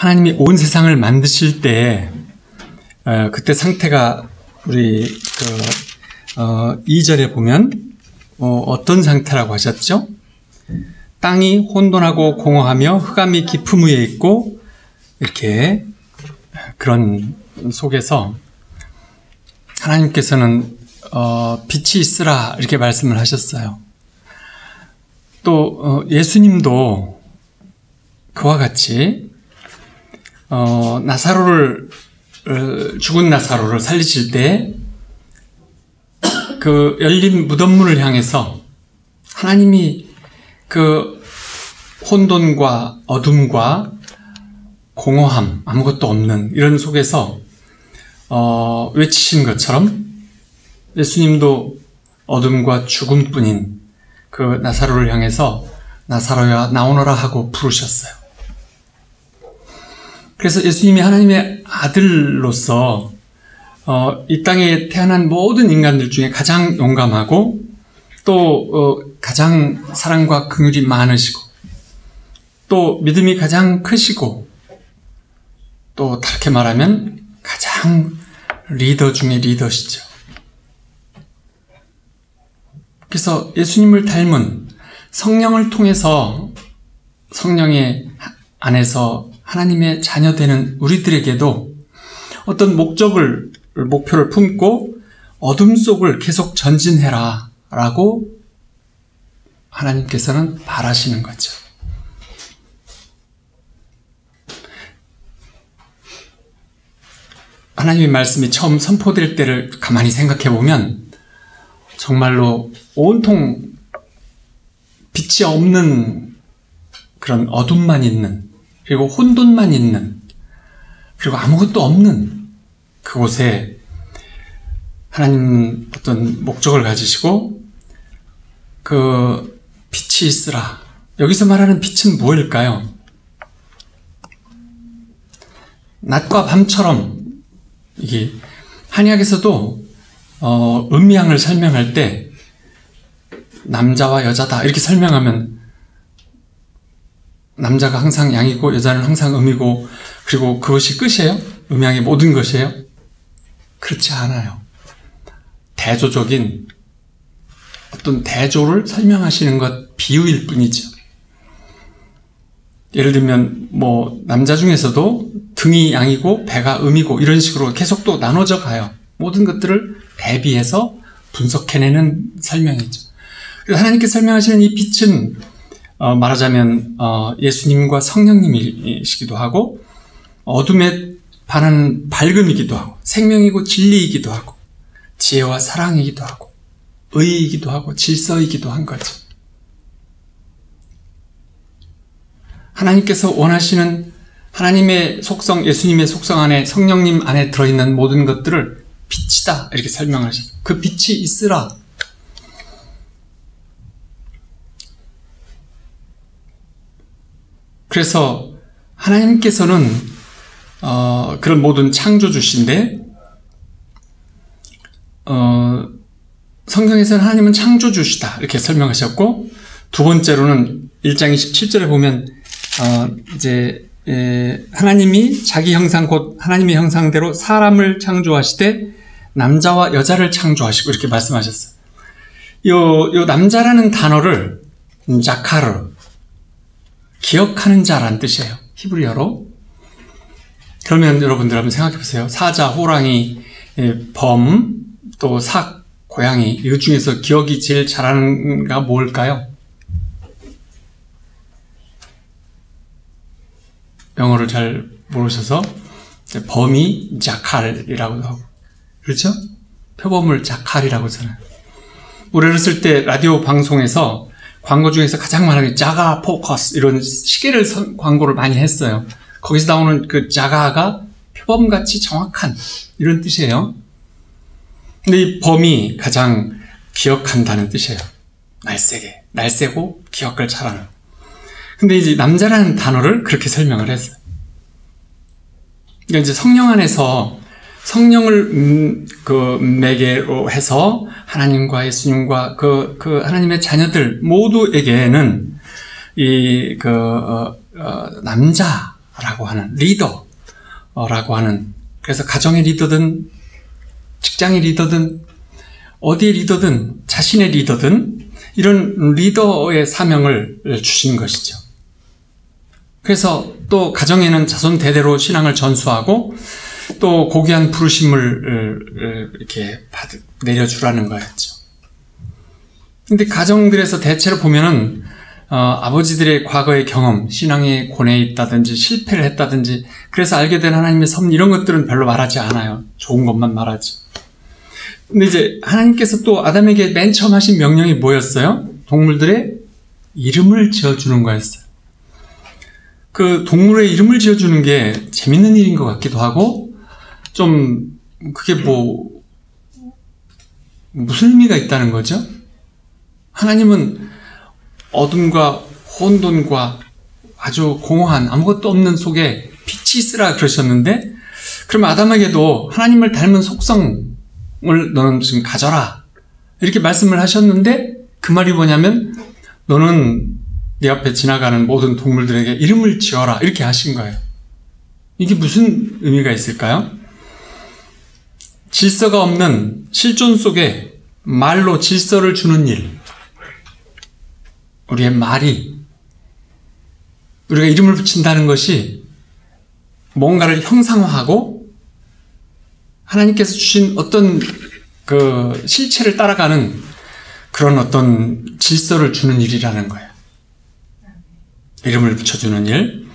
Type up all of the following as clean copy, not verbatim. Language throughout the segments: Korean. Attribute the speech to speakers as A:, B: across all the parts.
A: 하나님이 온 세상을 만드실 때 그때 상태가 우리 2절에 보면 어떤 상태라고 하셨죠? 땅이 혼돈하고 공허하며 흑암이 깊음 위에 있고 이렇게 그런 속에서 하나님께서는 빛이 있으라 이렇게 말씀을 하셨어요. 또 예수님도 그와 같이 죽은 나사로를 살리실 때 그 열린 무덤문을 향해서 하나님이 그 혼돈과 어둠과 공허함, 아무것도 없는 이런 속에서 외치신 것처럼 예수님도 어둠과 죽음뿐인 그 나사로를 향해서 나사로야 나오너라 하고 부르셨어요. 그래서 예수님이 하나님의 아들로서 이 땅에 태어난 모든 인간들 중에 가장 용감하고 또 가장 사랑과 긍휼이 많으시고 또 믿음이 가장 크시고 또 다르게 말하면 가장 리더 중에 리더시죠. 그래서 예수님을 닮은 성령을 통해서 성령의 안에서 하나님의 자녀되는 우리들에게도 어떤 목표를 품고 어둠 속을 계속 전진해라 라고 하나님께서는 바라시는 거죠. 하나님의 말씀이 처음 선포될 때를 가만히 생각해 보면 정말로 온통 빛이 없는 그런 어둠만 있는, 그리고 혼돈만 있는, 그리고 아무것도 없는 그곳에 하나님은 어떤 목적을 가지시고 그 빛이 있으라. 여기서 말하는 빛은 무엇일까요? 낮과 밤처럼 이게 한약에서도 음양을 설명할 때 남자와 여자다 이렇게 설명하면 남자가 항상 양이고 여자는 항상 음이고 그리고 그것이 끝이에요? 음양의 모든 것이에요? 그렇지 않아요. 대조적인 어떤 대조를 설명하시는 것 비유일 뿐이죠. 예를 들면 남자 중에서도 등이 양이고 배가 음이고 이런 식으로 계속 또 나눠져 가요. 모든 것들을 대비해서 분석해내는 설명이죠. 그래서 하나님께 설명하시는 이 빛은 말하자면 예수님과 성령님이시기도 하고 어둠에 반하는 밝음이기도 하고 생명이고 진리이기도 하고 지혜와 사랑이기도 하고 의이기도 하고 질서이기도 한 거죠. 하나님께서 원하시는 하나님의 속성, 예수님의 속성 안에 성령님 안에 들어있는 모든 것들을 빛이다 이렇게 설명하셨어요. 그 빛이 있으라. 그래서 하나님께서는 그런 모든 창조주신데 성경에서는 하나님은 창조주시다 이렇게 설명하셨고 두 번째로는 1장 27절에 보면 하나님이 자기 형상 곧 하나님의 형상대로 사람을 창조하시되 남자와 여자를 창조하시고 이렇게 말씀하셨어요. 요 남자라는 단어를 자카르 기억하는 자라는 뜻이에요. 히브리어로. 그러면 여러분들 한번 생각해 보세요. 사자, 호랑이, 범, 또 삭, 고양이 이 중에서 기억이 제일 잘하는 가 뭘까요? 영어를 잘 모르셔서 범이 자칼이라고 하고 그렇죠? 표범을 자칼이라고 하잖아요. 우리를 쓸 때 라디오 방송에서 광고 중에서 가장 많은 자가 포커스 이런 시계를 광고를 많이 했어요. 거기서 나오는 그 자가가 표범같이 정확한 이런 뜻이에요. 근데 이 범이 가장 기억한다는 뜻이에요. 날쌔고 기억을 잘하는. 근데 이제 남자라는 단어를 그렇게 설명을 했어요. 그러니까 이제 성령 안에서 성령을 매개로 해서 하나님과 예수님과 그 하나님의 자녀들 모두에게는 남자라는 리더라고 하는, 리더라고 하는, 그래서 가정의 리더든 직장의 리더든 어디의 리더든 자신의 리더든 이런 리더의 사명을 주신 것이죠. 그래서 또 가정에는 자손 대대로 신앙을 전수하고 또 고귀한 부르심을 이렇게 내려주라는 거였죠. 근데 가정들에서 대체로 보면은 아버지들의 과거의 경험, 신앙의 고뇌에 있다든지 실패를 했다든지 그래서 알게 된 하나님의 섭리 이런 것들은 별로 말하지 않아요. 좋은 것만 말하지. 근데 이제 하나님께서 또 아담에게 맨 처음 하신 명령이 뭐였어요? 동물들의 이름을 지어주는 거였어요. 그 동물의 이름을 지어주는 게 재밌는 일인 것 같기도 하고 좀 그게 무슨 의미가 있다는 거죠? 하나님은 어둠과 혼돈과 아주 공허한 아무것도 없는 속에 빛이 있으라 그러셨는데 그러면 아담에게도 하나님을 닮은 속성을 너는 지금 가져라 이렇게 말씀을 하셨는데 그 말이 뭐냐면 너는 네 앞에 지나가는 모든 동물들에게 이름을 지어라 이렇게 하신 거예요. 이게 무슨 의미가 있을까요? 질서가 없는 실존 속에 말로 질서를 주는 일, 우리의 말이 우리가 이름을 붙인다는 것이 뭔가를 형상화하고 하나님께서 주신 어떤 그 실체를 따라가는 그런 어떤 질서를 주는 일이라는 거예요. 이름을 붙여주는 일,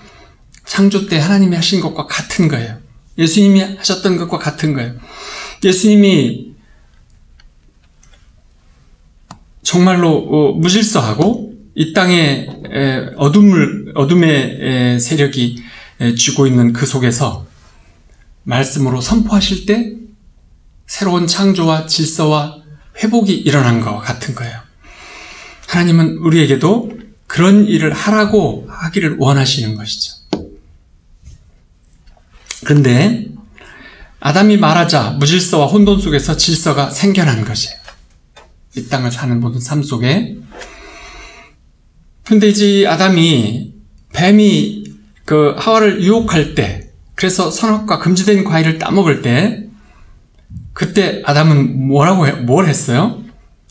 A: 창조 때 하나님이 하신 것과 같은 거예요. 예수님이 하셨던 것과 같은 거예요. 예수님이 정말로 무질서하고 이 땅에 어둠의 세력이 쥐고 있는 그 속에서 말씀으로 선포하실 때 새로운 창조와 질서와 회복이 일어난 것과 같은 거예요. 하나님은 우리에게도 그런 일을 하기를 원하시는 것이죠. 그런데 아담이 말하자 무질서와 혼돈 속에서 질서가 생겨난 것이에요. 이 땅을 사는 모든 삶 속에. 근데 이제 뱀이 그 하와를 유혹할 때, 그래서 선악과 금지된 과일을 따먹을 때, 그때 아담은 뭘 했어요?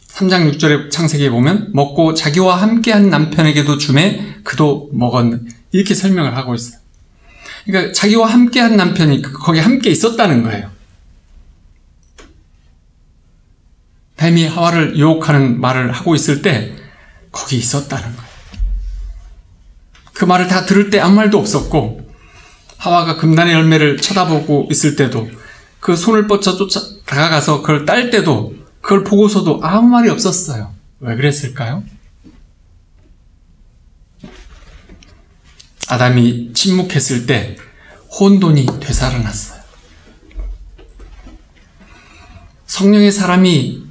A: 3장 6절의 창세기에 보면 먹고 자기와 함께한 남편에게도 주매 그도 먹었네. 이렇게 설명을 하고 있어요. 그러니까 자기와 함께한 남편이 거기 함께 있었다는 거예요. 뱀이 하와를 유혹하는 말을 하고 있을 때 거기 있었다는 거예요. 그 말을 다 들을 때 아무 말도 없었고 하와가 금단의 열매를 쳐다보고 있을 때도 그 손을 뻗쳐 다가가서 그걸 딸 때도 그걸 보고서도 아무 말이 없었어요. 왜 그랬을까요? 아담이 침묵했을 때 혼돈이 되살아났어요. 성령의 사람이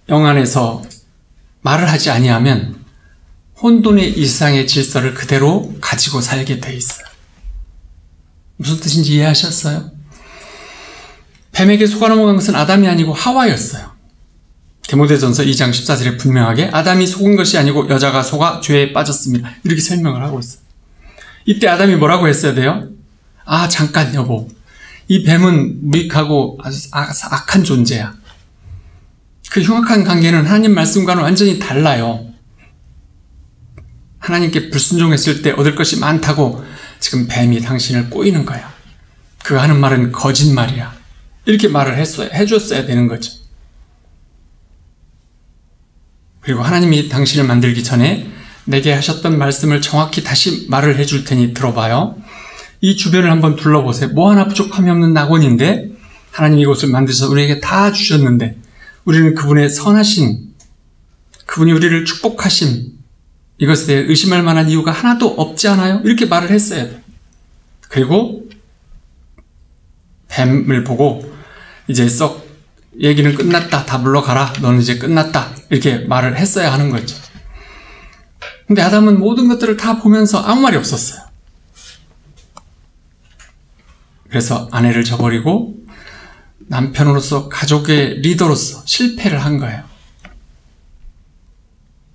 A: 영 안에서 말을 하지 아니하면 혼돈의 일상의 질서를 그대로 가지고 살게 돼 있어요. 무슨 뜻인지 이해하셨어요? 뱀에게 속아 넘어간 것은 아담이 아니고 하와였어요. 디모데전서 2장 14절에 분명하게 아담이 속은 것이 아니고 여자가 속아 죄에 빠졌습니다. 이렇게 설명을 하고 있어요. 이때 아담이 뭐라고 했어야 돼요? 아, 잠깐 여보. 이 뱀은 무익하고 아주 악한 존재야. 그 흉악한 관계는 하나님 말씀과는 완전히 달라요. 하나님께 불순종했을 때 얻을 것이 많다고 지금 뱀이 당신을 꼬이는 거야. 그가 하는 말은 거짓말이야. 이렇게 말을 해줬어야 되는 거죠. 그리고 하나님이 당신을 만들기 전에 내게 하셨던 말씀을 정확히 다시 말을 해줄 테니 들어봐요. 이 주변을 한번 둘러보세요. 뭐 하나 부족함이 없는 낙원인데 하나님이 이곳을 만드셔서 우리에게 다 주셨는데 우리는 그분의 선하신, 그분이 우리를 축복하신 이것에 대해 의심할 만한 이유가 하나도 없지 않아요? 이렇게 말을 했어요. 그리고 뱀을 보고 이제 썩 얘기는 끝났다. 다 물러가라. 너는 이제 끝났다. 이렇게 말을 했어야 하는 거죠. 근데 아담은 모든 것들을 다 보면서 아무 말이 없었어요. 그래서 아내를 저버리고 남편으로서 가족의 리더로서 실패를 한 거예요.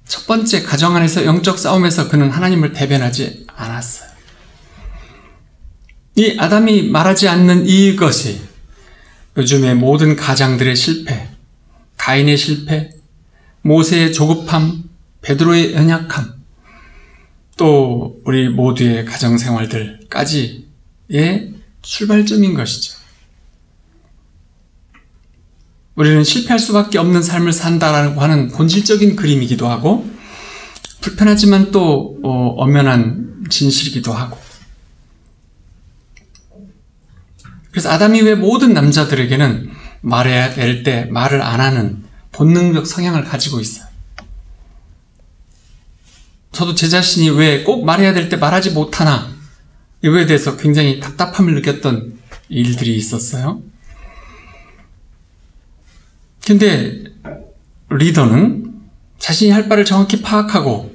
A: 첫 번째 가정 안에서 영적 싸움에서 그는 하나님을 대변하지 않았어요. 이 아담이 말하지 않는 이것이 요즘의 모든 가장들의 실패, 가인의 실패, 모세의 조급함, 베드로의 연약함, 또 우리 모두의 가정생활들까지의 출발점인 것이죠. 우리는 실패할 수밖에 없는 삶을 산다라고 하는 본질적인 그림이기도 하고, 불편하지만 또 엄연한 진실이기도 하고. 그래서 아담이 왜 모든 남자들에게는 말해야 될 때 말을 안 하는 본능적 성향을 가지고 있어요. 저도 제 자신이 왜 꼭 말해야 될 때 말하지 못하나, 이거에 대해서 굉장히 답답함을 느꼈던 일들이 있었어요. 근데 리더는 자신이 할 바를 정확히 파악하고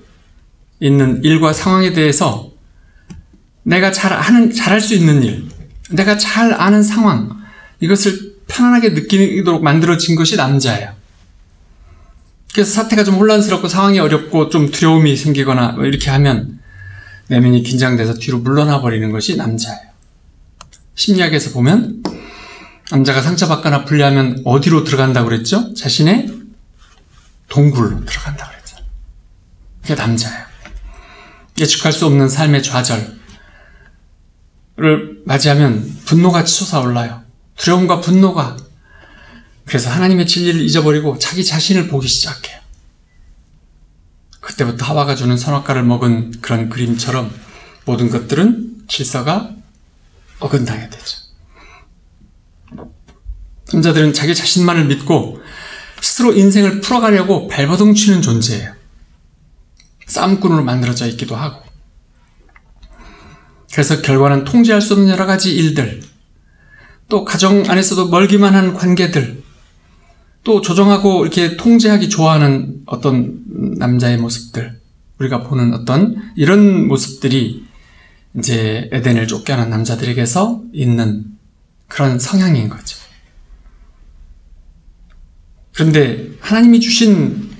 A: 있는 일과 상황에 대해서 내가 잘할 수 있는 일, 내가 잘 아는 상황, 이것을 편안하게 느끼도록 만들어진 것이 남자예요. 그래서 사태가 좀 혼란스럽고 상황이 어렵고 좀 두려움이 생기거나 이렇게 하면 내면이 긴장돼서 뒤로 물러나 버리는 것이 남자예요. 심리학에서 보면 남자가 상처받거나 불리하면 어디로 들어간다고 그랬죠? 자신의 동굴로 들어간다고 그랬죠. 그게 남자예요. 예측할 수 없는 삶의 좌절을 맞이하면 분노가 솟아올라요. 두려움과 분노가. 그래서 하나님의 진리를 잊어버리고 자기 자신을 보기 시작해요. 그때부터 하와가 주는 선악과를 먹은 그런 그림처럼 모든 것들은 질서가 어긋나게 되죠. 남자들은 자기 자신만을 믿고 스스로 인생을 풀어가려고 발버둥 치는 존재예요. 싸움꾼으로 만들어져 있기도 하고. 그래서 결과는 통제할 수 없는 여러 가지 일들, 또 가정 안에서도 멀기만 한 관계들, 또 조정하고 이렇게 통제하기 좋아하는 어떤 남자의 모습들, 우리가 보는 어떤 이런 모습들이 이제 에덴을 쫓겨난 남자들에게서 있는 그런 성향인 거죠. 그런데 하나님이 주신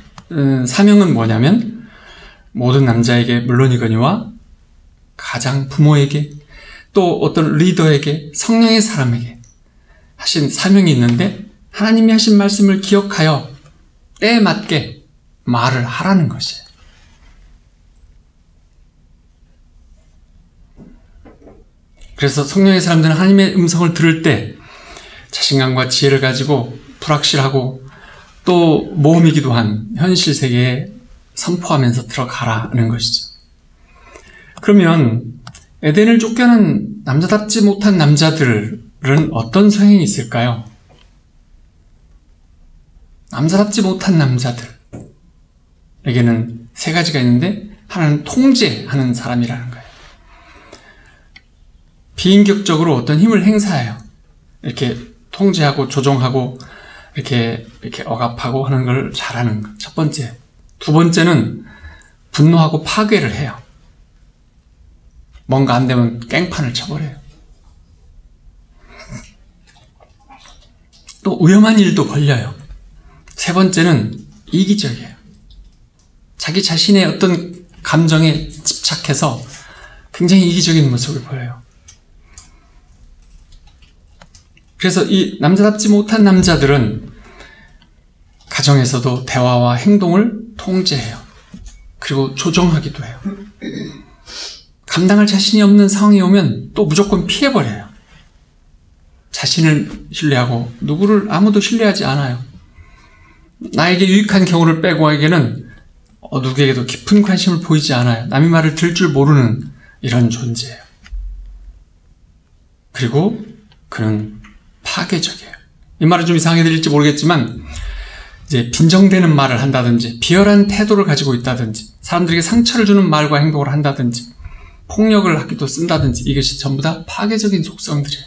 A: 사명은 뭐냐면 모든 남자에게 물론이거니와 가장 부모에게 또 어떤 리더에게 성령의 사람에게 하신 사명이 있는데 하나님이 하신 말씀을 기억하여 때에 맞게 말을 하라는 것이에요. 그래서 성령의 사람들은 하나님의 음성을 들을 때 자신감과 지혜를 가지고 불확실하고 또 모험이기도 한 현실 세계에 선포하면서 들어가라는 것이죠. 그러면 에덴을 쫓겨난 남자답지 못한 남자들은 어떤 성향이 있을까요? 남자답지 못한 남자들에게는 세 가지가 있는데 하나는 통제하는 사람이라는 거예요. 비인격적으로 어떤 힘을 행사해요. 이렇게 통제하고 조종하고 이렇게 억압하고 하는 걸 잘하는 것. 첫 번째. 두 번째는 분노하고 파괴를 해요. 뭔가 안 되면 깽판을 쳐버려요. 또 위험한 일도 벌려요. 세 번째는 이기적이에요. 자기 자신의 어떤 감정에 집착해서 굉장히 이기적인 모습을 보여요. 그래서 이 남자답지 못한 남자들은 가정에서도 대화와 행동을 통제해요. 그리고 조정하기도 해요. 감당할 자신이 없는 상황이 오면 또 무조건 피해버려요. 자신을 신뢰하고 누구를 아무도 신뢰하지 않아요. 나에게 유익한 경우를 빼고에게는 누구에게도 깊은 관심을 보이지 않아요. 남의 말을 들을 줄 모르는 이런 존재예요. 그리고 그는 파괴적이에요. 이 말은 좀 이상하게 들릴지 모르겠지만 이제 빈정대는 말을 한다든지 비열한 태도를 가지고 있다든지 사람들에게 상처를 주는 말과 행동을 한다든지 폭력을 하기도 쓴다든지 이것이 전부 다 파괴적인 속성들이에요.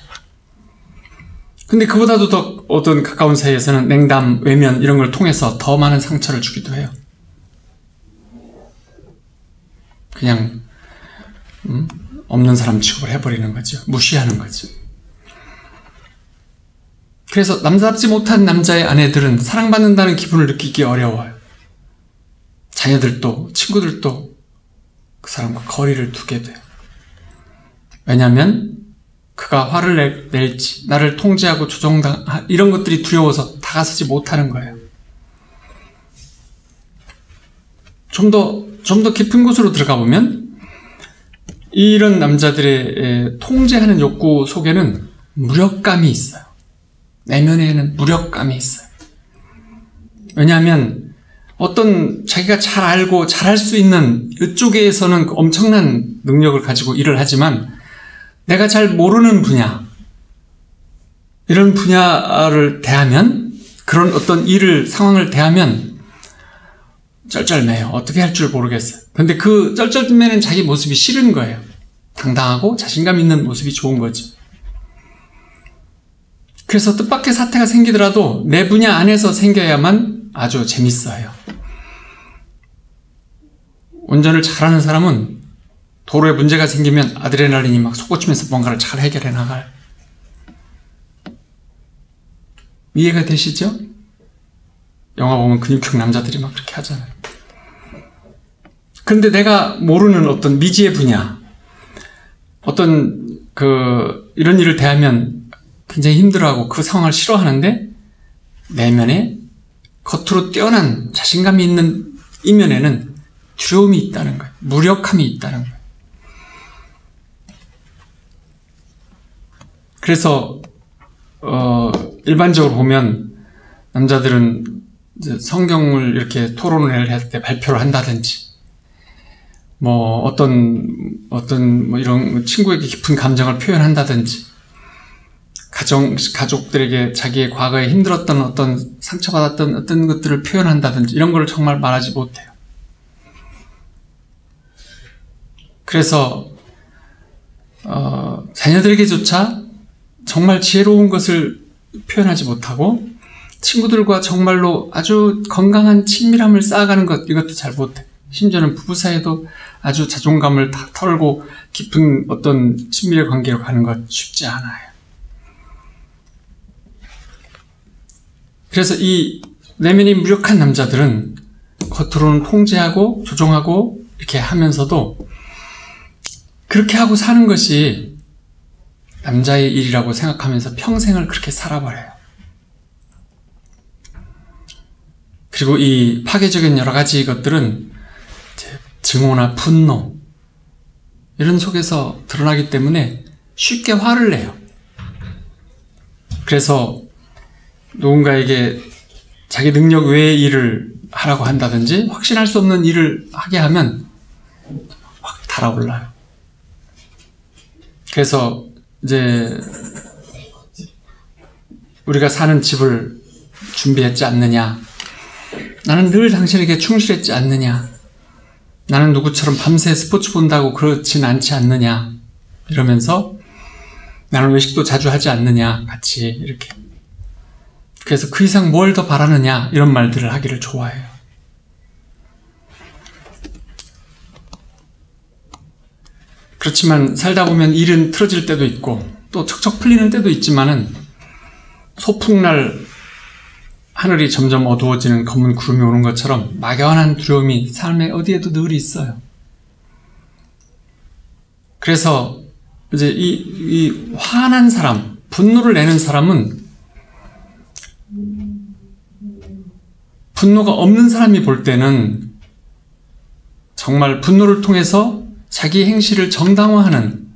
A: 근데 그보다도 더 어떤 가까운 사이에서는 냉담, 외면 이런 걸 통해서 더 많은 상처를 주기도 해요. 그냥 없는 사람 취급을 해버리는 거죠. 무시하는 거죠. 그래서 남자답지 못한 남자의 아내들은 사랑받는다는 기분을 느끼기 어려워요. 자녀들도 친구들도 그 사람과 거리를 두게 돼요. 왜냐하면 그가 화를 낼지, 나를 통제하고 이런 것들이 두려워서 다가서지 못하는 거예요. 좀 더 깊은 곳으로 들어가 보면 이런 남자들의 통제하는 욕구 속에는 무력감이 있어요. 내면에는 무력감이 있어요. 왜냐하면 어떤 자기가 잘 알고 잘할 수 있는 이쪽에서는 엄청난 능력을 가지고 일을 하지만 내가 잘 모르는 분야, 이런 분야를 대하면, 그런 어떤 상황을 대하면 쩔쩔매요. 어떻게 할 줄 모르겠어요. 근데 그 쩔쩔매는 자기 모습이 싫은 거예요. 당당하고 자신감 있는 모습이 좋은 거죠. 그래서 뜻밖의 사태가 생기더라도 내 분야 안에서 생겨야만 아주 재밌어요. 운전을 잘하는 사람은 도로에 문제가 생기면 아드레날린이 막 솟구치면서 뭔가를 잘 해결해 나가요. 이해가 되시죠? 영화 보면 근육형 남자들이 막 그렇게 하잖아요. 그런데 내가 모르는 어떤 미지의 분야, 이런 일을 대하면 굉장히 힘들어하고 그 상황을 싫어하는데 내면에 겉으로 뛰어난 자신감이 있는 이면에는 두려움이 있다는 거예요. 무력함이 있다는 거예요. 그래서 일반적으로 보면 남자들은 이제 성경을 이렇게 토론을 할 때 발표를 한다든지, 이런 친구에게 깊은 감정을 표현한다든지, 가족들에게 자기의 과거에 힘들었던 어떤 상처받았던 어떤 것들을 표현한다든지, 이런 걸 정말 말하지 못해요. 그래서 자녀들에게조차 정말 지혜로운 것을 표현하지 못하고 친구들과 정말로 아주 건강한 친밀함을 쌓아가는 것, 이것도 잘 못해. 심지어는 부부 사이에도 아주 자존감을 다 털고 깊은 어떤 친밀의 관계로 가는 것 쉽지 않아요. 그래서 이 내면이 무력한 남자들은 겉으로는 통제하고 조종하고 이렇게 하면서도 그렇게 하고 사는 것이 남자의 일이라고 생각하면서 평생을 그렇게 살아버려요. 그리고 이 파괴적인 여러 가지 것들은 증오나 분노, 이런 속에서 드러나기 때문에 쉽게 화를 내요. 그래서 누군가에게 자기 능력 외의 일을 하라고 한다든지 확신할 수 없는 일을 하게 하면 확 달아올라요. 그래서 이제 우리가 사는 집을 준비했지 않느냐, 나는 늘 당신에게 충실했지 않느냐, 나는 누구처럼 밤새 스포츠 본다고 그렇진 않지 않느냐, 이러면서 나는 외식도 자주 하지 않느냐, 같이 이렇게. 그래서 그 이상 뭘 더 바라느냐, 이런 말들을 하기를 좋아해요. 그렇지만 살다 보면 일은 틀어질 때도 있고 또 척척 풀리는 때도 있지만은 소풍날 하늘이 점점 어두워지는 검은 구름이 오는 것처럼 막연한 두려움이 삶의 어디에도 늘 있어요. 그래서 이제 이 화난 사람, 분노를 내는 사람은 분노가 없는 사람이 볼 때는 정말 분노를 통해서 자기 행실을 정당화하는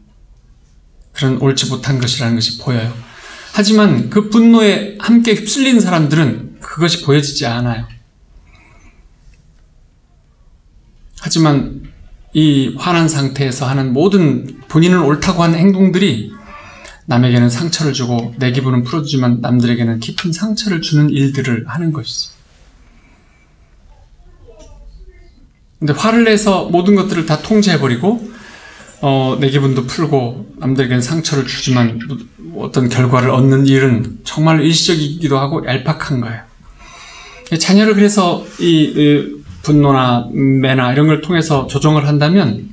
A: 그런 옳지 못한 것이라는 것이 보여요. 하지만 그 분노에 함께 휩쓸린 사람들은 그것이 보여지지 않아요. 하지만 이 화난 상태에서 하는 모든 본인은 옳다고 하는 행동들이 남에게는 상처를 주고 내 기분은 풀어주지만 남들에게는 깊은 상처를 주는 일들을 하는 것이죠. 근데 화를 내서 모든 것들을 다 통제해버리고 내 기분도 풀고 남들에게는 상처를 주지만 어떤 결과를 얻는 일은 정말 일시적이기도 하고 얄팍한 거예요. 자녀를 그래서 이 분노나 매나 이런 걸 통해서 조정을 한다면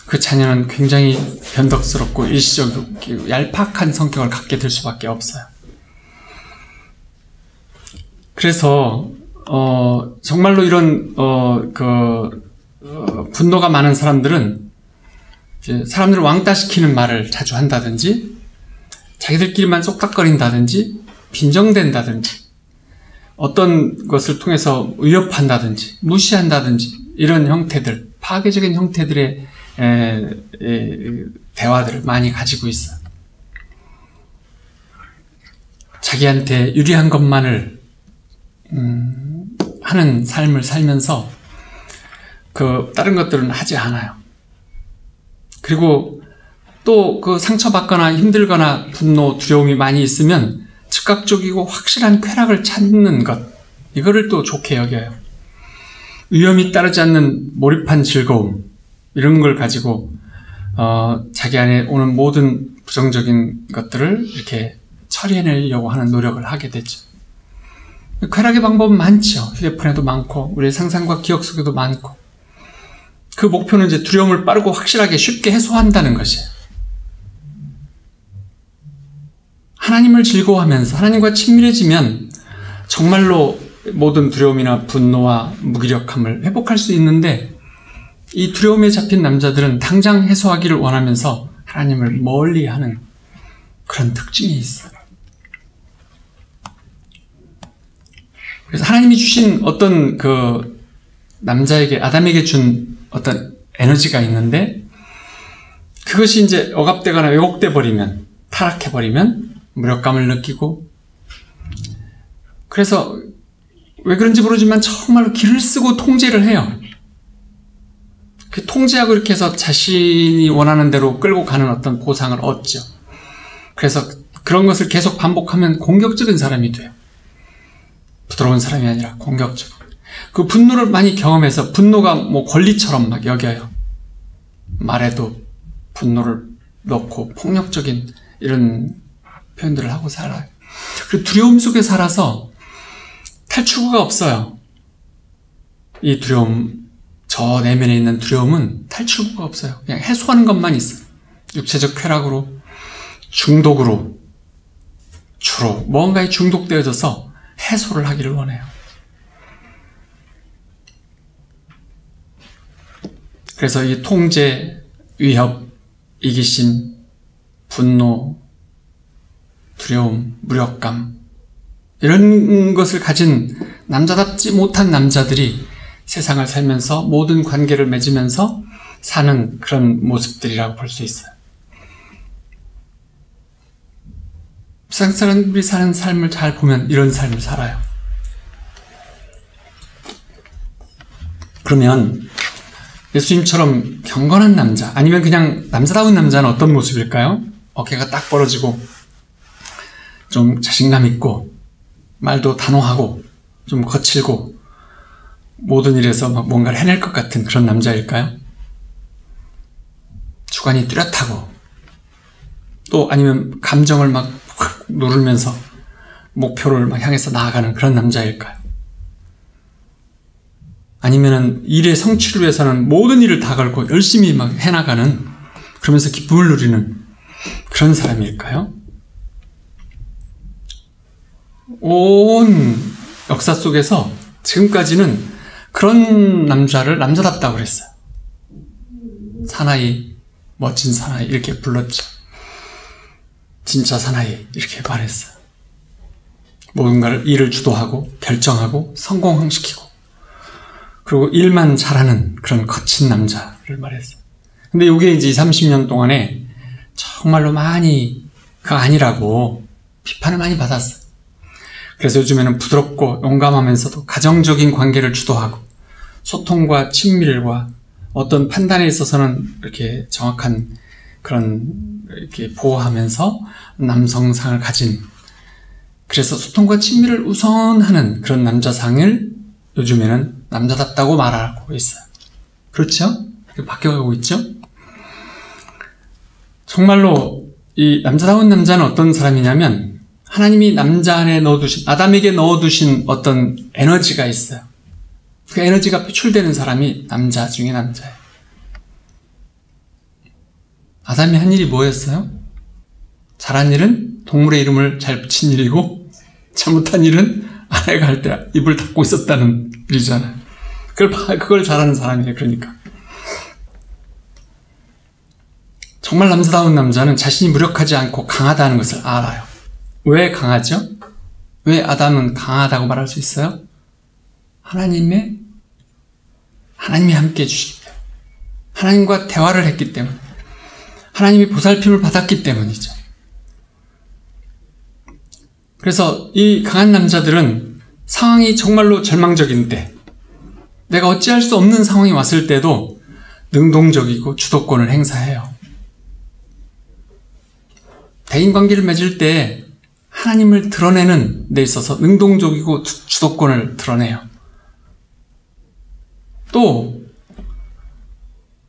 A: 그 자녀는 굉장히 변덕스럽고 일시적이고 얄팍한 성격을 갖게 될 수밖에 없어요. 그래서 정말로 이런 분노가 많은 사람들은 사람들을 왕따시키는 말을 자주 한다든지, 자기들끼리만 쏙닥거린다든지, 빈정댄다든지, 어떤 것을 통해서 위협한다든지, 무시한다든지, 이런 형태들, 파괴적인 형태들의 대화들을 많이 가지고 있어요. 자기한테 유리한 것만을 하는 삶을 살면서 다른 것들은 하지 않아요. 그리고 또 상처받거나 힘들거나 분노, 두려움이 많이 있으면 즉각적이고 확실한 쾌락을 찾는 것, 이거를 또 좋게 여겨요. 위험이 따르지 않는 몰입한 즐거움, 이런 걸 가지고 자기 안에 오는 모든 부정적인 것들을 이렇게 처리해내려고 하는 노력을 하게 되죠. 쾌락의 방법은 많죠. 휴대폰에도 많고 우리의 상상과 기억 속에도 많고, 그 목표는 이제 두려움을 빠르고 확실하게 쉽게 해소한다는 것이에요. 하나님을 즐거워하면서 하나님과 친밀해지면 정말로 모든 두려움이나 분노와 무기력함을 회복할 수 있는데, 이 두려움에 잡힌 남자들은 당장 해소하기를 원하면서 하나님을 멀리하는 그런 특징이 있어요. 그래서 하나님이 주신 어떤 남자에게, 아담에게 준 어떤 에너지가 있는데, 그것이 이제 억압되거나 왜곡돼 버리면, 타락해 버리면 무력감을 느끼고, 그래서 왜 그런지 모르지만 정말로 기를 쓰고 통제를 해요. 그 통제하고 이렇게 해서 자신이 원하는 대로 끌고 가는 어떤 보상을 얻죠. 그래서 그런 것을 계속 반복하면 공격적인 사람이 돼요. 부드러운 사람이 아니라 공격적. 그 분노를 많이 경험해서 분노가 권리처럼 막 여겨요. 말에도 분노를 넣고 폭력적인 이런 표현들을 하고 살아요. 그리고 두려움 속에 살아서 탈출구가 없어요. 이 두려움, 저 내면에 있는 두려움은 탈출구가 없어요. 그냥 해소하는 것만 있어요. 육체적 쾌락으로, 중독으로, 주로 뭔가에 중독되어져서 해소를 하기를 원해요. 그래서 이 통제, 위협, 이기심, 분노, 두려움, 무력감, 이런 것을 가진 남자답지 못한 남자들이 세상을 살면서 모든 관계를 맺으면서 사는 그런 모습들이라고 볼 수 있어요. 세상 사람들이 사는 삶을 잘 보면 이런 삶을 살아요. 그러면 예수님처럼 경건한 남자, 아니면 그냥 남자다운 남자는 어떤 모습일까요? 어깨가 딱 벌어지고 좀 자신감 있고 말도 단호하고 좀 거칠고 모든 일에서 막 뭔가를 해낼 것 같은 그런 남자일까요? 주관이 뚜렷하고, 또 아니면 감정을 막 확 누르면서 목표를 막 향해서 나아가는 그런 남자일까요? 아니면은 일의 성취를 위해서는 모든 일을 다 걸고 열심히 막 해나가는, 그러면서 기쁨을 누리는 그런 사람일까요? 온 역사 속에서 지금까지는 그런 남자를 남자답다고 그랬어요. 사나이, 멋진 사나이 이렇게 불렀죠. 진짜 사나이 이렇게 말했어요. 모든 일을 주도하고 결정하고 성공시키고, 그리고 일만 잘하는 그런 거친 남자를 말했어요. 근데 이게 이제 30년 동안에 정말로 많이 그거 아니라고 비판을 많이 받았어요. 그래서 요즘에는 부드럽고 용감하면서도 가정적인 관계를 주도하고 소통과 친밀과 어떤 판단에 있어서는 이렇게 정확한 그런 이렇게 보호하면서 남성상을 가진, 그래서 소통과 친밀을 우선하는 그런 남자상을 요즘에는 남자답다고 말하고 있어요. 그렇죠? 바뀌어가고 있죠? 정말로 이 남자다운 남자는 어떤 사람이냐면, 하나님이 남자 안에 넣어두신, 아담에게 넣어두신 어떤 에너지가 있어요. 그 에너지가 표출되는 사람이 남자 중에 남자예요. 아담이 한 일이 뭐였어요? 잘한 일은 동물의 이름을 잘 붙인 일이고, 잘못한 일은 아내가 할 때 입을 닫고 있었다는 일이잖아요. 그걸 잘하는 사람이에요. 그러니까 정말 남자다운 남자는 자신이 무력하지 않고 강하다는 것을 알아요. 왜 강하죠? 왜 아담은 강하다고 말할 수 있어요? 하나님이 함께 해주시기 때문에, 하나님과 대화를 했기 때문에, 하나님이 보살핌을 받았기 때문이죠. 그래서 이 강한 남자들은 상황이 정말로 절망적인데, 내가 어찌할 수 없는 상황이 왔을 때도 능동적이고 주도권을 행사해요. 대인관계를 맺을 때 하나님을 드러내는 데 있어서 능동적이고 주도권을 드러내요. 또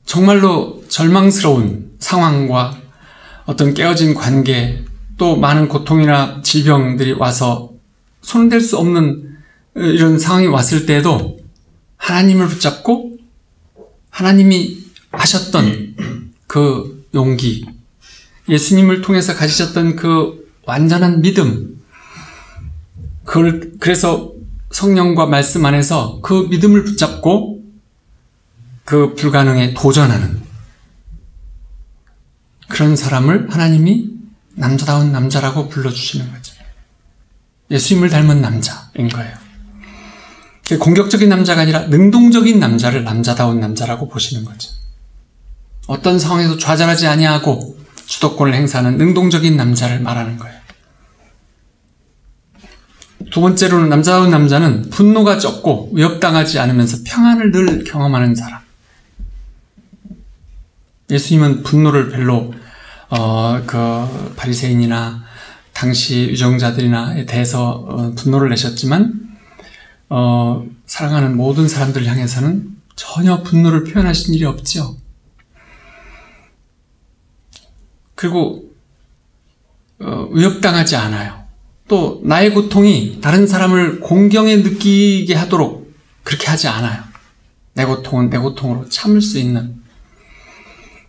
A: 정말로 절망스러운 상황과 어떤 깨어진 관계, 또 많은 고통이나 질병들이 와서 손댈 수 없는 이런 상황이 왔을 때에도 하나님을 붙잡고 하나님이 하셨던 그 용기, 예수님을 통해서 가지셨던 그 완전한 믿음, 그래서 성령과 말씀 안에서 그 믿음을 붙잡고 그 불가능에 도전하는 그런 사람을 하나님이 남자다운 남자라고 불러주시는 거죠. 예수님을 닮은 남자인 거예요. 공격적인 남자가 아니라 능동적인 남자를 남자다운 남자라고 보시는 거죠. 어떤 상황에서 좌절하지 아니하고 주도권을 행사하는 능동적인 남자를 말하는 거예요. 두 번째로는 남자다운 남자는 분노가 적고 위협당하지 않으면서 평안을 늘 경험하는 사람. 예수님은 분노를 별로 그 바리새인이나 당시 유정자들이나에 대해서 분노를 내셨지만 사랑하는 모든 사람들을 향해서는 전혀 분노를 표현하신 일이 없죠. 그리고 위협당하지 않아요. 또 나의 고통이 다른 사람을 공경에 느끼게 하도록 그렇게 하지 않아요. 내 고통은 내 고통으로 참을 수 있는,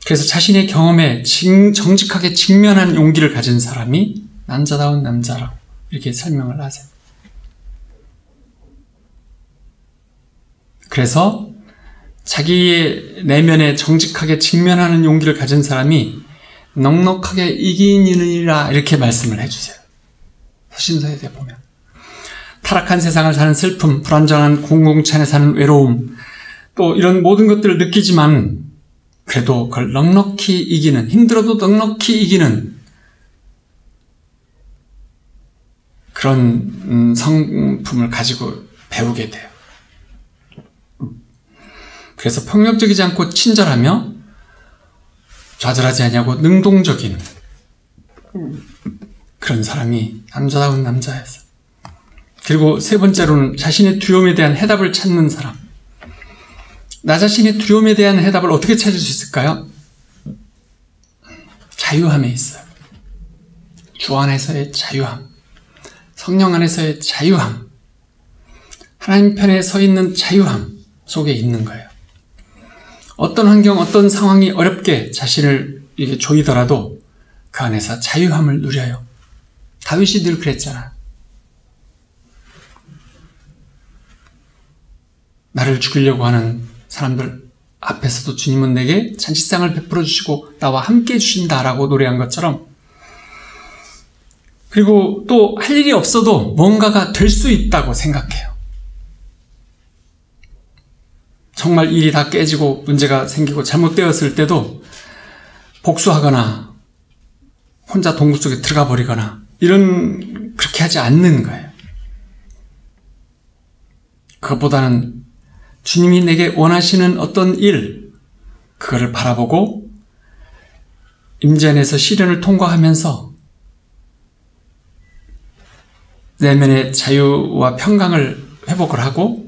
A: 그래서 자신의 경험에 정직하게 직면한 용기를 가진 사람이 남자다운 남자라고 이렇게 설명을 하세요. 그래서 자기의 내면에 정직하게 직면하는 용기를 가진 사람이 넉넉하게 이기느니라 이렇게 말씀을 해주세요. 서신서에 보면 타락한 세상을 사는 슬픔, 불안정한 공동체 안에 사는 외로움, 또 이런 모든 것들을 느끼지만 그래도 그걸 넉넉히 이기는, 힘들어도 넉넉히 이기는 그런 성품을 가지고 배우게 돼요. 그래서 폭력적이지 않고 친절하며 좌절하지 아니하고 능동적인 그런 사람이 남자다운 남자였어요. 그리고 세 번째로는 자신의 두려움에 대한 해답을 찾는 사람. 나 자신의 두려움에 대한 해답을 어떻게 찾을 수 있을까요? 자유함에 있어요. 주 안에서의 자유함, 성령 안에서의 자유함, 하나님 편에 서 있는 자유함 속에 있는 거예요. 어떤 환경, 어떤 상황이 어렵게 자신을 이게 조이더라도 그 안에서 자유함을 누려요. 다윗이 늘 그랬잖아. 나를 죽이려고 하는 사람들 앞에서도 주님은 내게 잔치상을 베풀어 주시고 나와 함께 해주신다라고 노래한 것처럼, 그리고 또 할 일이 없어도 뭔가가 될 수 있다고 생각해요. 정말 일이 다 깨지고 문제가 생기고 잘못되었을 때도 복수하거나 혼자 동굴 속에 들어가 버리거나 그렇게 하지 않는 거예요. 그것보다는 주님이 내게 원하시는 어떤 일, 그거를 바라보고 임재 안에서 시련을 통과하면서 내면의 자유와 평강을 회복을 하고,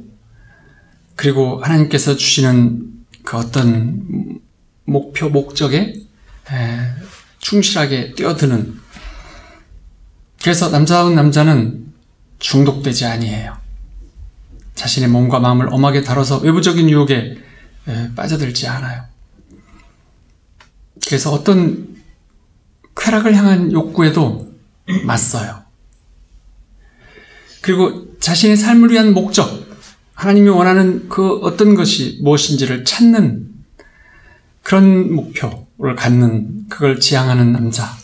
A: 그리고 하나님께서 주시는 그 어떤 목표, 목적에 충실하게 뛰어드는, 그래서 남자다운 남자는 중독되지 아니해요. 자신의 몸과 마음을 엄하게 다뤄서 외부적인 유혹에 빠져들지 않아요. 그래서 어떤 쾌락을 향한 욕구에도 맞서요. 그리고 자신의 삶을 위한 목적, 하나님이 원하는 그 어떤 것이 무엇인지를 찾는 그런 목표, 갖는, 그걸 지향하는 남자.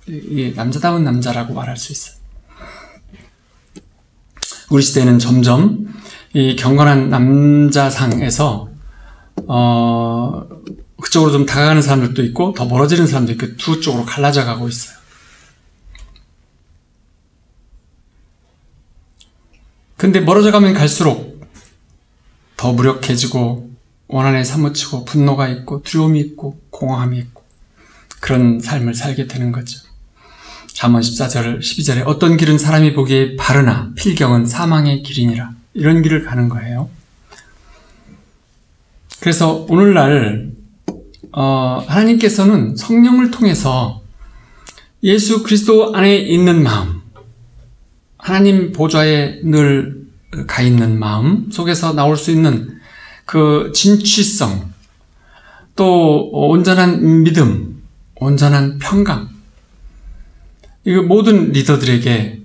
A: 이 남자다운 남자라고 말할 수 있어요. 우리 시대는 점점 이 경건한 남자상에서 그쪽으로 좀 다가가는 사람들도 있고 더 멀어지는 사람도 있고 두 쪽으로 갈라져 가고 있어요. 근데 멀어져 가면 갈수록 더 무력해지고 원한에 사무치고 분노가 있고 두려움이 있고 공허함이 있고 그런 삶을 살게 되는 거죠. 잠언 14절 12절에 어떤 길은 사람이 보기에 바르나 필경은 사망의 길이니라. 이런 길을 가는 거예요. 그래서 오늘날 하나님께서는 성령을 통해서 예수 그리스도 안에 있는 마음, 하나님 보좌에 늘 가 있는 마음 속에서 나올 수 있는 그 진취성, 또 온전한 믿음, 온전한 평강, 이거 모든 리더들에게,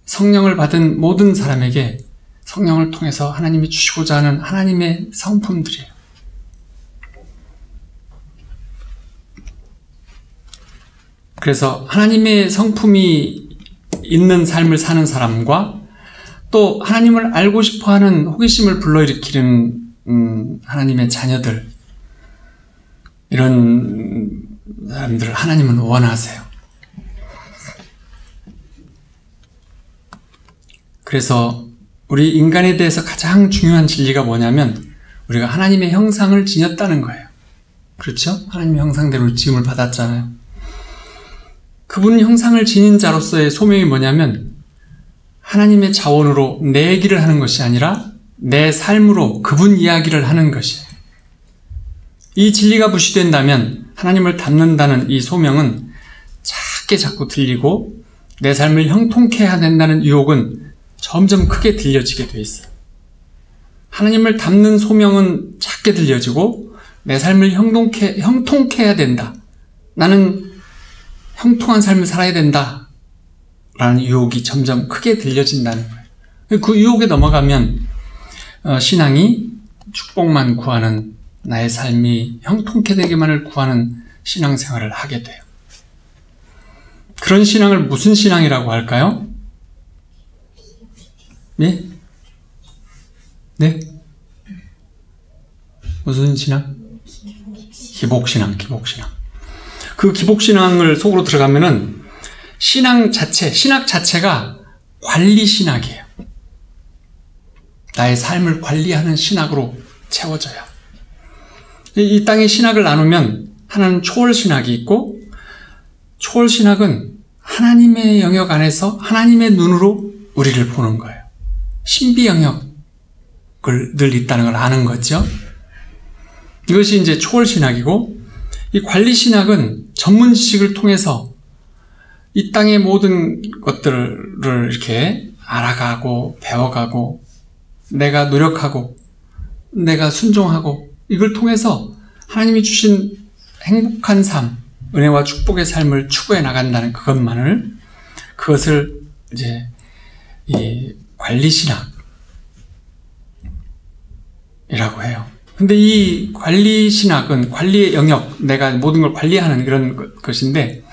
A: 성령을 받은 모든 사람에게 성령을 통해서 하나님이 주시고자 하는 하나님의 성품들이에요. 그래서 하나님의 성품이 있는 삶을 사는 사람과 또 하나님을 알고 싶어하는 호기심을 불러일으키는 하나님의 자녀들, 이런 사람들을 하나님은 원하세요. 그래서 우리 인간에 대해서 가장 중요한 진리가 뭐냐면 우리가 하나님의 형상을 지녔다는 거예요. 그렇죠? 하나님의 형상대로 지음을 받았잖아요. 그분 형상을 지닌 자로서의 소명이 뭐냐면 하나님의 자원으로 내 얘기를 하는 것이 아니라 내 삶으로 그분 이야기를 하는 것이에요. 이 진리가 무시된다면 하나님을 닮는다는 이 소명은 작게 자꾸 들리고 내 삶을 형통케 해야 된다는 유혹은 점점 크게 들려지게 돼 있어요. 하나님을 닮는 소명은 작게 들려지고 내 삶을 형통케 해야 된다. 나는 형통한 삶을 살아야 된다. 라는 유혹이 점점 크게 들려진다는 거예요. 그 유혹에 넘어가면 신앙이 축복만 구하는, 나의 삶이 형통케 되기만을 구하는 신앙생활을 하게 돼요. 그런 신앙을 무슨 신앙이라고 할까요? 네? 네? 무슨 신앙? 기복신앙. 그 기복신앙을 속으로 들어가면은 신앙 자체가 관리신학이에요. 나의 삶을 관리하는 신학으로 채워져요. 이 땅의 신학을 나누면 하나는 초월신학이 있고, 초월신학은 하나님의 영역 안에서 하나님의 눈으로 우리를 보는 거예요. 신비 영역을 늘 있다는 걸 아는 거죠. 이것이 이제 초월신학이고, 이 관리신학은 전문 지식을 통해서 이 땅의 모든 것들을 이렇게 알아가고 배워가고 내가 노력하고 내가 순종하고 이걸 통해서 하나님이 주신 행복한 삶, 은혜와 축복의 삶을 추구해 나간다는 그것을 이제 이 관리신학이라고 해요. 근데 이 관리신학은 관리의 영역, 내가 모든 걸 관리하는 그런 것인데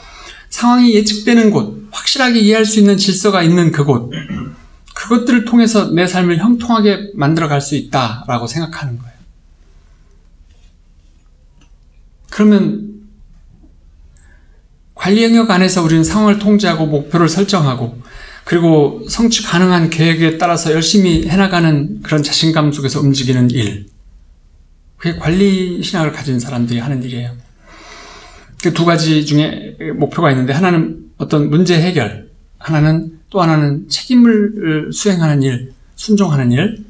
A: 상황이 예측되는 곳, 확실하게 이해할 수 있는 질서가 있는 그곳, 그것들을 통해서 내 삶을 형통하게 만들어갈 수 있다라고 생각하는 거예요. 그러면 관리 영역 안에서 우리는 상황을 통제하고 목표를 설정하고 그리고 성취 가능한 계획에 따라서 열심히 해나가는 그런 자신감 속에서 움직이는 일, 그게 관리 신학을 가진 사람들이 하는 일이에요. 그 두 가지 중에 목표가 있는데 하나는 어떤 문제 해결, 또 하나는 책임을 수행하는 일, 순종하는 일,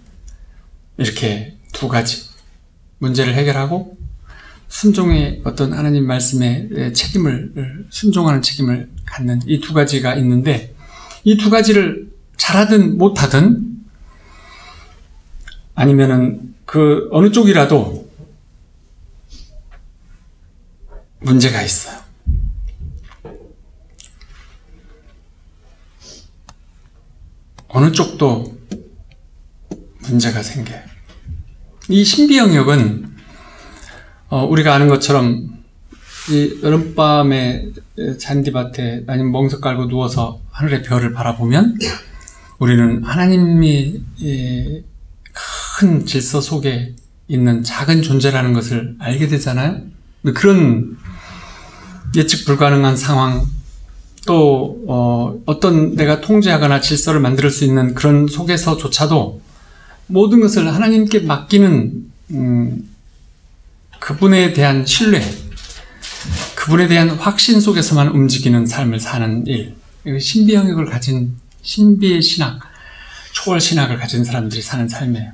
A: 이렇게 두 가지 문제를 해결하고 순종의 어떤 하나님 말씀의 순종하는 책임을 갖는 이 두 가지가 있는데 이 두 가지를 잘하든 못하든 아니면은 그 어느 쪽이라도 문제가 있어요. 어느 쪽도 문제가 생겨요. 이 신비 영역은 우리가 아는 것처럼 이 여름밤에 잔디밭에 아니면 멍석 깔고 누워서 하늘의 별을 바라보면 우리는 하나님이 큰 질서 속에 있는 작은 존재라는 것을 알게 되잖아요. 그런 예측 불가능한 상황, 또 어떤 내가 통제하거나 질서를 만들 수 있는 그런 속에서조차도 모든 것을 하나님께 맡기는 그분에 대한 신뢰, 그분에 대한 확신 속에서만 움직이는 삶을 사는 일, 신비 영역을 가진 신비의 신학, 초월 신학을 가진 사람들이 사는 삶이에요.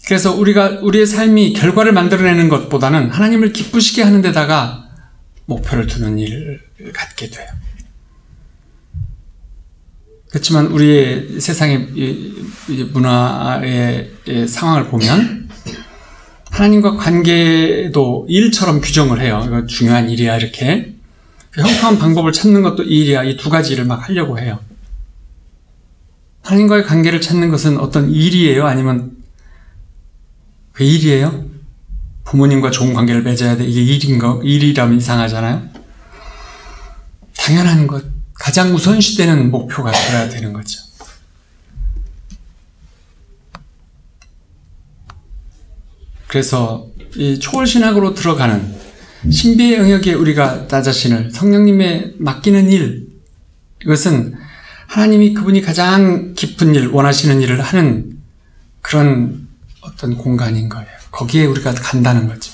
A: 그래서 우리의 삶이 결과를 만들어내는 것보다는 하나님을 기쁘시게 하는 데다가 목표를 두는 일을 갖게 돼요. 그렇지만 우리의 세상의 문화의 상황을 보면 하나님과 관계도 일처럼 규정을 해요. 이거 중요한 일이야 이렇게. 형통한 방법을 찾는 것도 일이야. 이 두 가지 일을 막 하려고 해요. 하나님과의 관계를 찾는 것은 어떤 일이에요? 아니면 그 일이에요? 부모님과 좋은 관계를 맺어야 돼. 이게 일이라면 이상하잖아요. 당연한 것, 가장 우선시되는 목표가 되어야 되는 거죠. 그래서 이 초월신학으로 들어가는 신비의 영역에 우리가 나 자신을 성령님에 맡기는 일, 이것은 하나님이 그분이 가장 깊은 일, 원하시는 일을 하는 그런 어떤 공간인 거예요. 거기에 우리가 간다는 거죠.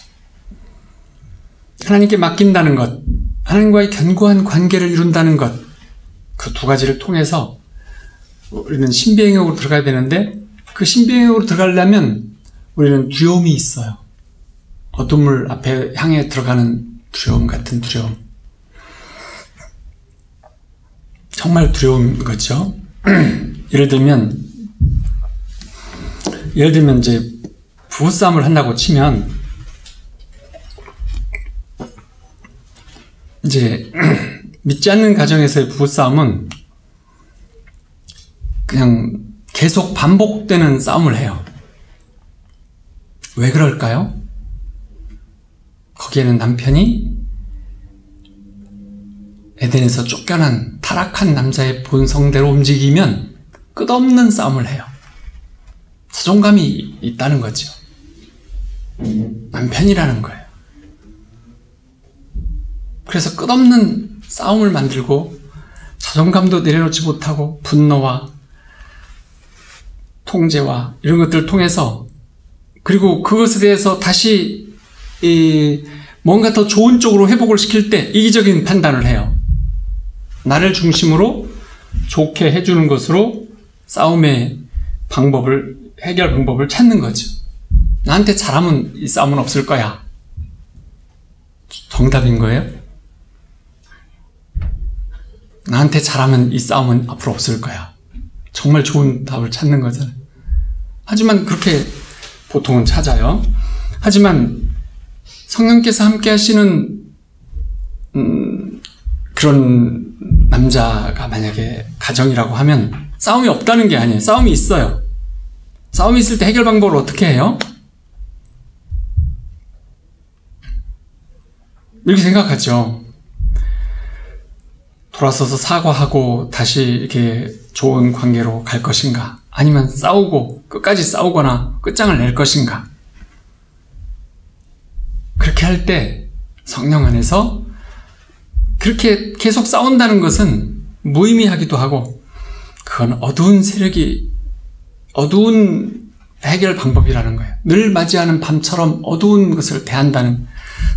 A: 하나님께 맡긴다는 것, 하나님과의 견고한 관계를 이룬다는 것, 그 두 가지를 통해서 우리는 신비의 영역으로 들어가야 되는데, 그 신비의 영역으로 들어가려면 우리는 두려움이 있어요. 어둠을 앞에 향해 들어가는 두려움 같은 두려움. 정말 두려운 거죠. 예를 들면 이제 부부싸움을 한다고 치면 이제 믿지 않는 가정에서의 부부싸움은 그냥 계속 반복되는 싸움을 해요. 왜 그럴까요? 거기에는 남편이 에덴에서 쫓겨난 타락한 남자의 본성대로 움직이면 끝없는 싸움을 해요. 자존감이 있다는 거죠. 남편이라는 거예요. 그래서 끝없는 싸움을 만들고 자존감도 내려놓지 못하고 분노와 통제와 이런 것들을 통해서, 그리고 그것에 대해서 다시 뭔가 더 좋은 쪽으로 회복을 시킬 때 이기적인 판단을 해요. 나를 중심으로 좋게 해주는 것으로 싸움의 방법을, 해결 방법을 찾는 거죠. 나한테 잘하면 이 싸움은 없을 거야. 정답인 거예요? 나한테 잘하면 이 싸움은 앞으로 없을 거야. 정말 좋은 답을 찾는 거잖아요. 하지만 그렇게 보통은 찾아요. 하지만 성령께서 함께 하시는 그런 남자가 만약에 가정이라고 하면 싸움이 없다는 게 아니에요. 싸움이 있어요. 싸움이 있을 때 해결 방법을 어떻게 해요? 이렇게 생각하죠. 돌아서서 사과하고 다시 이렇게 좋은 관계로 갈 것인가? 아니면 싸우고 끝까지 싸우거나 끝장을 낼 것인가? 그렇게 할 때 성령 안에서 그렇게 계속 싸운다는 것은 무의미하기도 하고, 그건 어두운 세력이, 어두운 해결 방법이라는 거예요. 늘 맞이하는 밤처럼 어두운 것을 대한다는,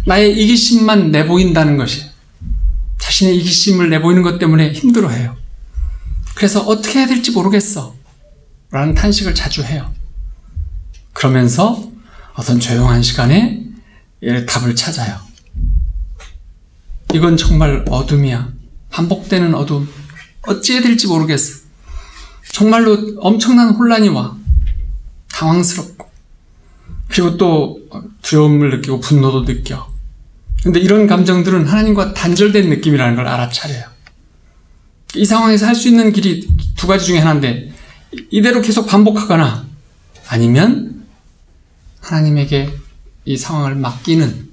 A: 나의 이기심만 내보인다는 것이, 자신의 이기심을 내보이는 것 때문에 힘들어해요. 그래서 어떻게 해야 될지 모르겠어 라는 탄식을 자주 해요. 그러면서 어떤 조용한 시간에 답을 찾아요. 이건 정말 어둠이야. 반복되는 어둠. 어찌해야 될지 모르겠어. 정말로 엄청난 혼란이 와. 당황스럽고. 그리고 또 두려움을 느끼고 분노도 느껴. 근데 이런 감정들은 하나님과 단절된 느낌이라는 걸 알아차려요. 이 상황에서 할 수 있는 길이 두 가지 중에 하나인데, 이대로 계속 반복하거나 아니면 하나님에게 이 상황을 맡기는